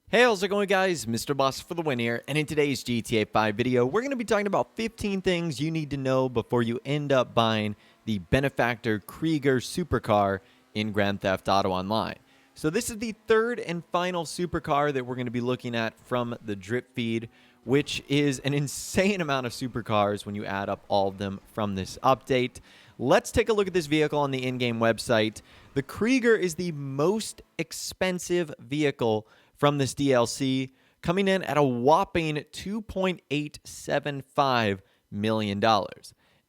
Hey, how's it going, guys? Mr. Boss for the win here, and in today's GTA 5 video, we're going to be talking about 15 things you need to know before you end up buying the Benefactor Krieger supercar in Grand Theft Auto Online. So this is the third and final supercar that we're going to be looking at from the drip feed, which is an insane amount of supercars when you add up all of them from this update. Let's take a look at this vehicle on the in-game website. The Krieger is the most expensive vehicle from this DLC, coming in at a whopping $2.875 million.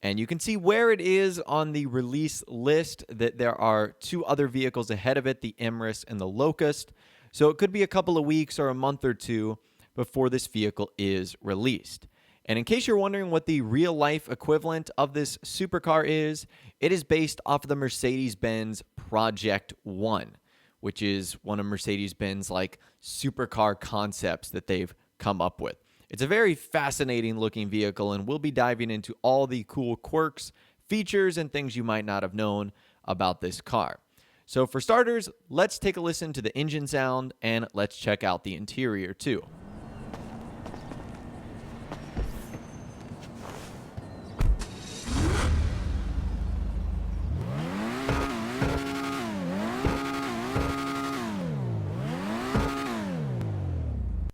And you can see where it is on the release list that there are two other vehicles ahead of it, the Emrys and the Locust. So it could be a couple of weeks or a month or two before this vehicle is released. And in case you're wondering what the real-life equivalent of this supercar is, it is based off of the Mercedes-Benz Project 1, which is one of Mercedes-Benz like supercar concepts that they've come up with. It's a very fascinating looking vehicle, and we'll be diving into all the cool quirks, features, and things you might not have known about this car. So for starters, let's take a listen to the engine sound, and let's check out the interior too.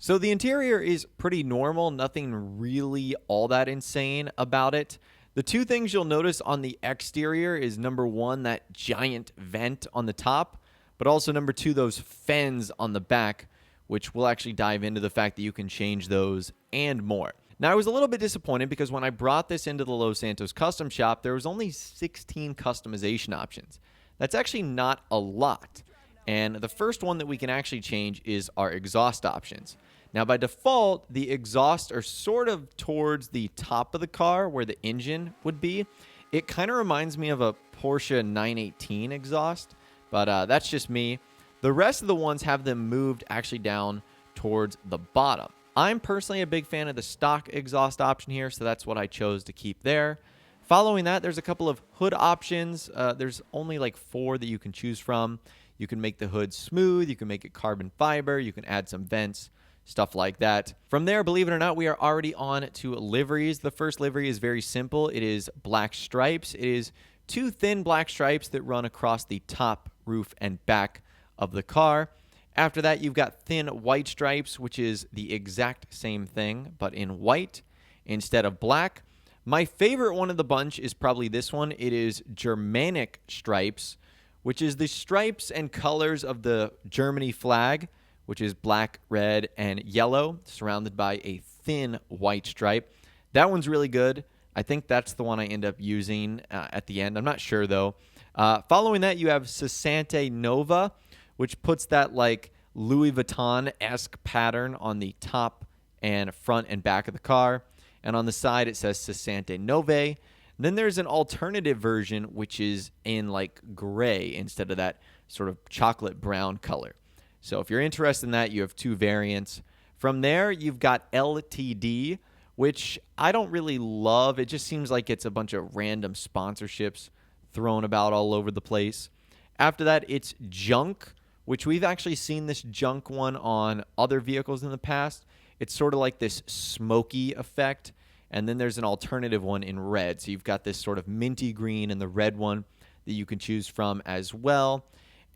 So the interior is pretty normal, nothing really all that insane about it. The two things you'll notice on the exterior is number one, that giant vent on the top, but also number two, those fens on the back, which we'll actually dive into the fact that you can change those and more. Now, I was a little bit disappointed because when I brought this into the Los Santos custom shop, there was only 16 customization options. That's actually not a lot. And the first one that we can actually change is our exhaust options. Now, by default, the exhausts are sort of towards the top of the car where the engine would be. It kind of reminds me of a Porsche 918 exhaust, but that's just me. The rest of the ones have them moved actually down towards the bottom. I'm personally a big fan of the stock exhaust option here, so that's what I chose to keep there. Following that, there's a couple of hood options. There's only like 4 that you can choose from. You can make the hood smooth, you can make it carbon fiber, you can add some vents, stuff like that. From there, believe it or not, we are already on to liveries. The first livery is very simple. It is black stripes. It is 2 thin black stripes that run across the top, roof, and back of the car. After that, you've got thin white stripes, which is the exact same thing, but in white instead of black. My favorite one of the bunch is probably this one. It is Germanic stripes, which is the stripes and colors of the Germany flag, which is black, red, and yellow, surrounded by a thin white stripe. That one's really good. I think that's the one I end up using at the end. I'm not sure, though. Following that, you have Sessante Nova, which puts that like Louis Vuitton-esque pattern on the top and front and back of the car. And on the side, it says Sessante Nove. Then there's an alternative version, which is in like gray instead of that sort of chocolate brown color. So if you're interested in that, you have 2 variants. From there, you've got LTD, which I don't really love. It just seems like it's a bunch of random sponsorships thrown about all over the place. After that, it's Junk, which we've actually seen this Junk one on other vehicles in the past. It's sort of like this smoky effect. And then there's an alternative one in red. So you've got this sort of minty green and the red one that you can choose from as well.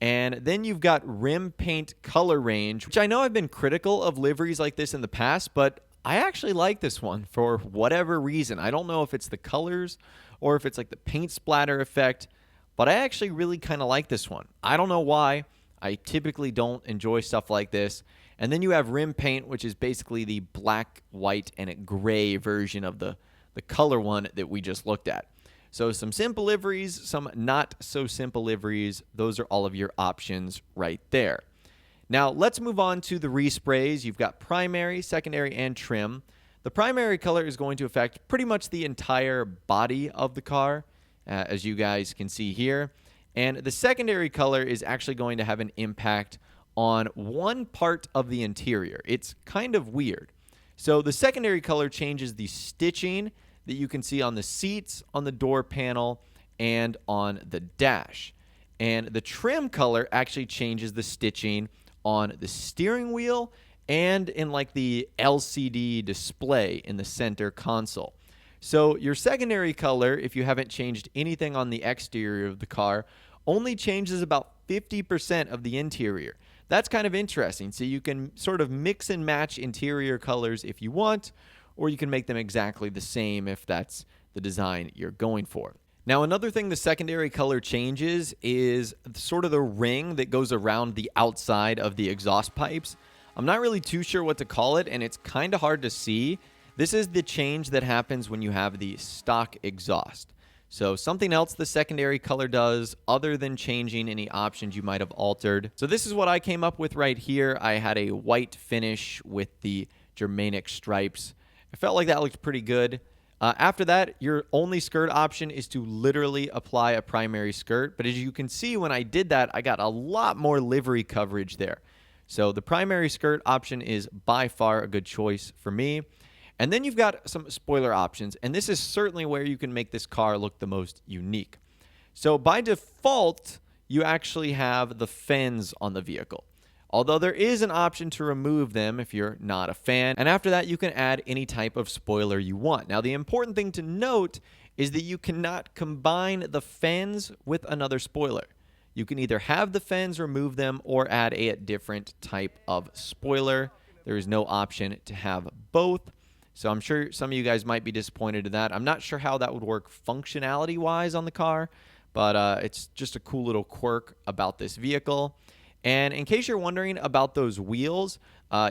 And then you've got rim paint color range, which I know I've been critical of liveries like this in the past, but I actually like this one for whatever reason. I don't know if it's the colors or if it's like the paint splatter effect, but I actually really kind of like this one. I don't know why. I typically don't enjoy stuff like this. And then you have rim paint, which is basically the black, white, and gray version of the color one that we just looked at. So some simple liveries, some not so simple liveries. Those are all of your options right there. Now let's move on to the resprays. You've got primary, secondary, and trim. The primary color is going to affect pretty much the entire body of the car, as you guys can see here. And the secondary color is actually going to have an impact on one part of the interior. It's kind of weird. So the secondary color changes the stitching that you can see on the seats, on the door panel, and on the dash. And the trim color actually changes the stitching on the steering wheel and in like the LCD display in the center console. So your secondary color, if you haven't changed anything on the exterior of the car, only changes about 50% of the interior. That's kind of interesting. So you can sort of mix and match interior colors if you want, or you can make them exactly the same if that's the design you're going for. Now, another thing the secondary color changes is sort of the ring that goes around the outside of the exhaust pipes. I'm not really too sure what to call it, and it's kind of hard to see. This is the change that happens when you have the stock exhaust. So something else the secondary color does other than changing any options you might have altered. So this is what I came up with right here. I had a white finish with the Germanic stripes. I felt like that looked pretty good. After that, your only skirt option is to literally apply a primary skirt. But as you can see, when I did that, I got a lot more livery coverage there. So the primary skirt option is by far a good choice for me. And then you've got some spoiler options, and this is certainly where you can make this car look the most unique. So by default, you actually have the fins on the vehicle, although there is an option to remove them if you're not a fan. And after that, you can add any type of spoiler you want. Now, the important thing to note is that you cannot combine the fins with another spoiler. You can either have the fins, remove them, or add a different type of spoiler. There is no option to have both. So I'm sure some of you guys might be disappointed in that. I'm not sure how that would work functionality-wise on the car, but it's just a cool little quirk about this vehicle. And in case you're wondering about those wheels,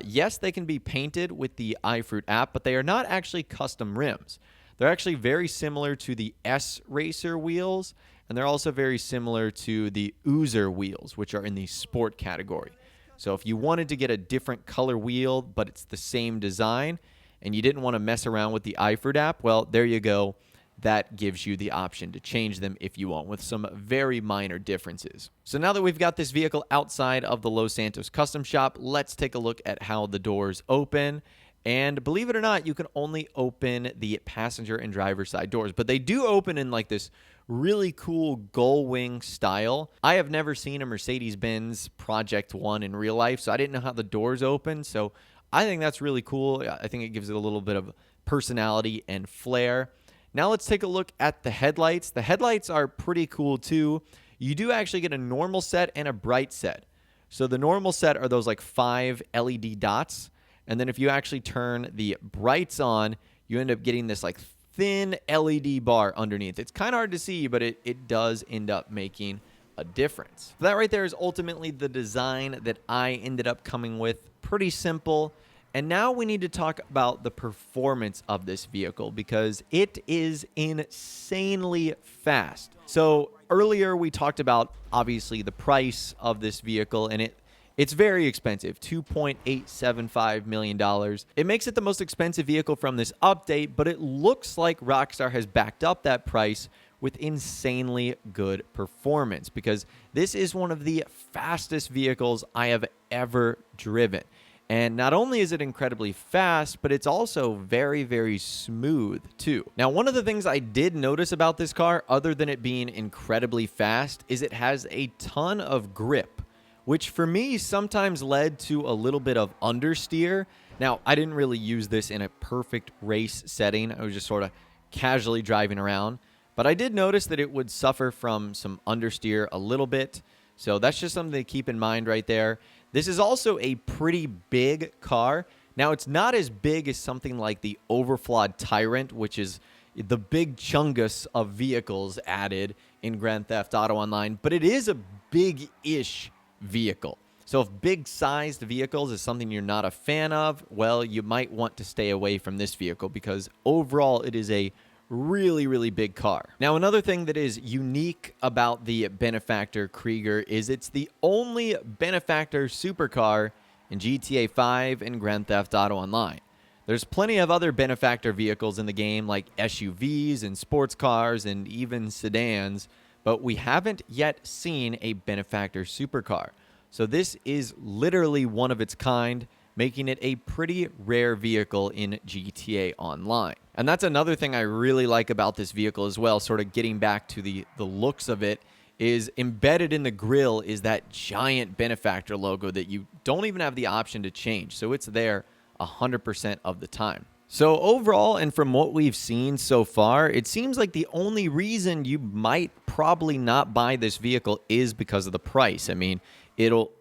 yes, they can be painted with the iFruit app, but they are not actually custom rims. They're actually very similar to the S Racer wheels, and they're also very similar to the Oozer wheels, which are in the sport category. So if you wanted to get a different color wheel, but it's the same design, and you didn't want to mess around with the iFruit app, well, there you go. That gives you the option to change them if you want, with some very minor differences. So now that we've got this vehicle outside of the Los Santos custom shop, let's take a look at how the doors open. And believe it or not, you can only open the passenger and driver side doors, but they do open in like this really cool gull wing style. I have never seen a Mercedes-Benz Project 1 in real life, so I didn't know how the doors open. So I think that's really cool. I think it gives it a little bit of personality and flair. Now let's take a look at the headlights. The headlights are pretty cool too. You do actually get a normal set and a bright set. So the normal set are those like 5 LED dots. And then if you actually turn the brights on, you end up getting this like thin LED bar underneath. It's kind of hard to see, but it does end up making a difference. That right there is ultimately the design that I ended up coming with. Pretty simple. And now we need to talk about the performance of this vehicle because it is insanely fast. So earlier we talked about obviously the price of this vehicle, and it's very expensive, $2.875 million. It makes it the most expensive vehicle from this update, but it looks like Rockstar has backed up that price with insanely good performance because this is one of the fastest vehicles I have ever driven. And not only is it incredibly fast, but it's also very, very smooth too. Now, one of the things I did notice about this car, other than it being incredibly fast, is it has a ton of grip, which for me sometimes led to a little bit of understeer. Now, I didn't really use this in a perfect race setting. I was just sort of casually driving around. But I did notice that it would suffer from some understeer a little bit. So that's just something to keep in mind right there. This is also a pretty big car. Now, it's not as big as something like the overflawed Tyrant, which is the big chungus of vehicles added in Grand Theft Auto Online, but it is a big-ish vehicle. So if big-sized vehicles is something you're not a fan of, well, you might want to stay away from this vehicle because overall it is a really, really big car. Now, another thing that is unique about the Benefactor Krieger is it's the only Benefactor supercar in GTA 5 and Grand Theft Auto Online. There's plenty of other Benefactor vehicles in the game, like SUVs and sports cars and even sedans, but we haven't yet seen a Benefactor supercar. So this is literally one of its kind, making it a pretty rare vehicle in GTA Online. And that's another thing I really like about this vehicle as well, sort of getting back to the looks of it, is embedded in the grille is that giant Benefactor logo that you don't even have the option to change. So it's there 100% of the time. So overall, and from what we've seen so far, it seems like the only reason you might probably not buy this vehicle is because of the price. I mean, it'll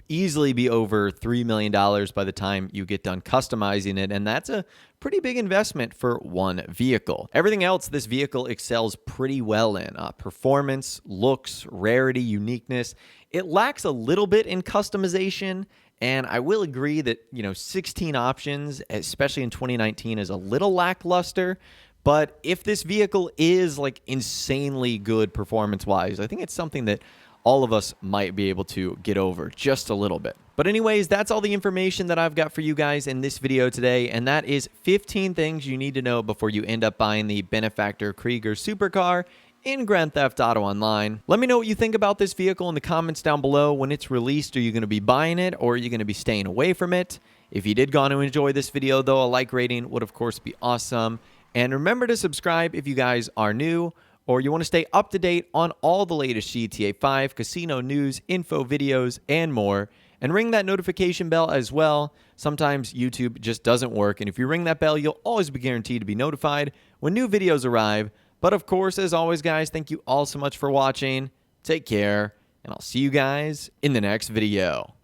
easily be over $3 million by the time you get done customizing it, and that's a pretty big investment for one vehicle. Everything else this vehicle excels pretty well in. Performance, looks, rarity, uniqueness. It lacks a little bit in customization, and I will agree that, 16 options, especially in 2019, is a little lackluster. But if this vehicle is like insanely good performance-wise, I think it's something that all of us might be able to get over just a little bit. But anyways, that's all the information that I've got for you guys in this video today, and that is 15 things you need to know before you end up buying the Benefactor Krieger supercar in Grand Theft Auto Online. Let me know what you think about this vehicle in the comments down below. When it's released, are you going to be buying it, or are you going to be staying away from it? If you did go on to enjoy this video, though, a like rating would, of course, be awesome. And remember to subscribe if you guys are new, or you want to stay up to date on all the latest GTA 5 casino news, info, videos, and more. And ring that notification bell as well. Sometimes YouTube just doesn't work, and if you ring that bell, you'll always be guaranteed to be notified when new videos arrive. But of course, as always, guys, thank you all so much for watching. Take care, and I'll see you guys in the next video.